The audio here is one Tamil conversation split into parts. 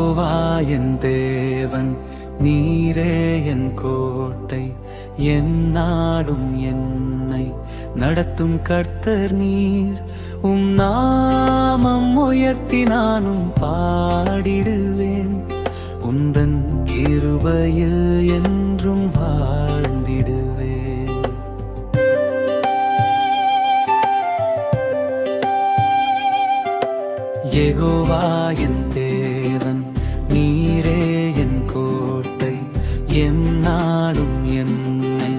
யெகோவா என் தேவன், நீரே என் கோட்டை, என் நாடும் என்னை நடத்தும் கர்த்தர் நீர். உம் நாமம் உயர்த்தி நானும் பாடிடுவேன், உந்தன் கிருபையில் என்றும் வாழ்ந்திடுவேன். யெகோவா என் தேவன், நீரே என் கோட்டை, என் நாடும் என்னை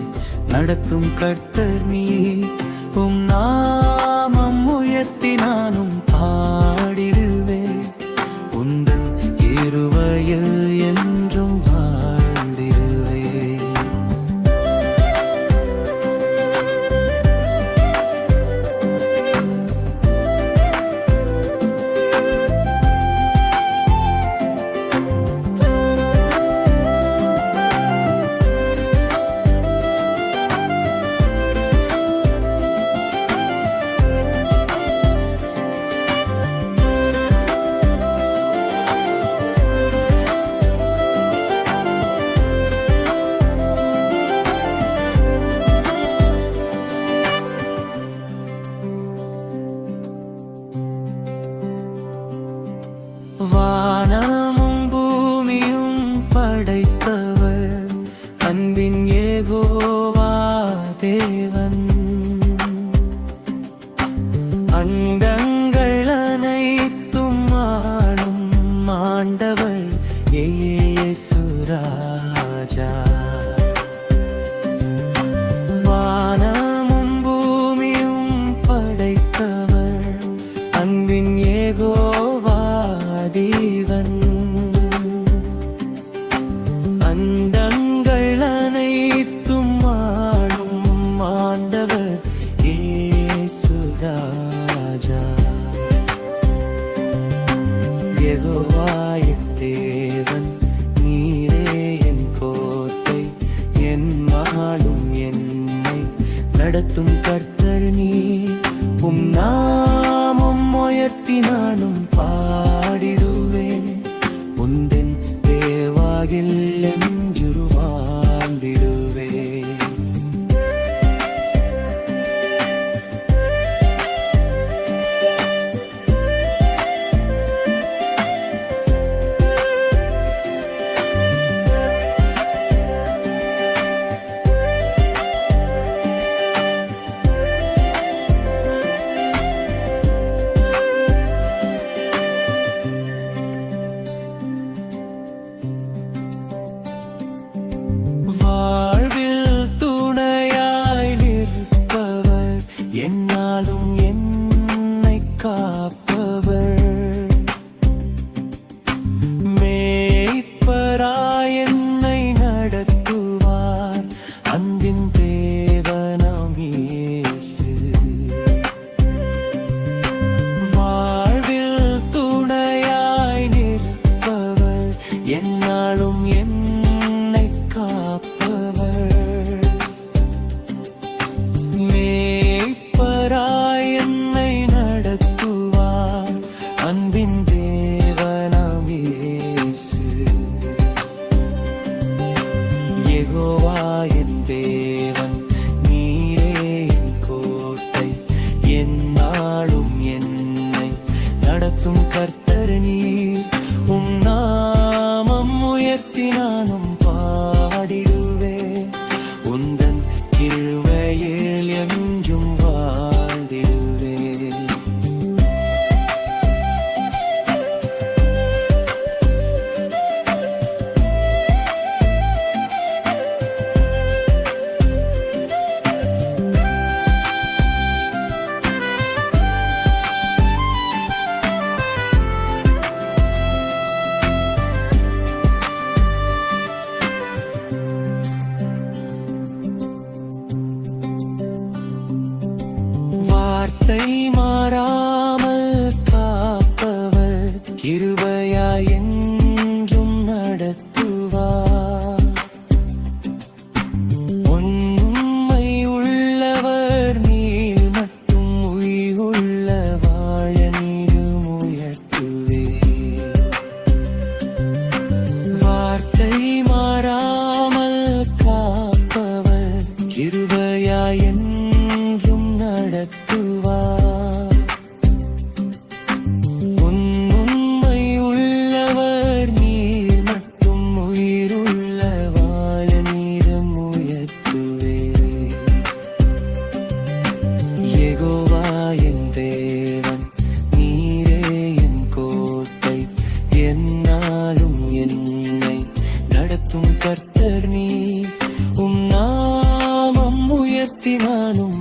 நடத்தும் கர்த்தர் நீர். உம் நாமம் உயர்த்தி நானும் பாடிடுவேன், உந்தன் கிருபையில் என்றும் வாழ்ந்திடுவேன். வானமும் பூமியும் படைத்தவர் அன்பின் யெகோவா தேவன். அண்டங்கள் அனைத்தும் ஆளும் ஆண்டவர் இயேசு ராஜா. வானமும் பூமியும் படைத்தவர் அன்பின் யெகோவா தேவன். அண்டங்கள் அனைத்தும் ஆளும் ஆண்டவர் இயேசு ராஜா. யெகோவா என் தேவன், நீரே என் கோட்டை, என் நாடும் என்னை நடத்தும் கர்த்தர் நீர். உம் நாமம் உயர்த்தி நானும் பாடிடுவேன், உந்தன் தேவாகில் என்று வாழ்ந்திடுவேன். வாழ்வில் துணையாய் நிற்பவர், என்னாலும் என்னை காப்பவர், மேய்ப்பராய் என்னை நடத்துவார், அன்பின் தேவனாம் இயேசு. வாழ்வில் துணையாய் நிற்பவர், என்னாலும் என்னை காப்பவர், மேய்ப்பராய் என்னை நடத்துவார், அன்பின் தேவனாம் இயேசு. யெகோவா என் தேவன், நீரே என் கோட்டை, என் நாடும் என்னை நடத்தும் கர்த்தர் நீர். உம் நாமம் உயர்த்தி நானும் பாடிடுவேன், உந்தன் கிருபையில் என்றும் வாழ்ந்திடுவேன். நீட்டினாலும்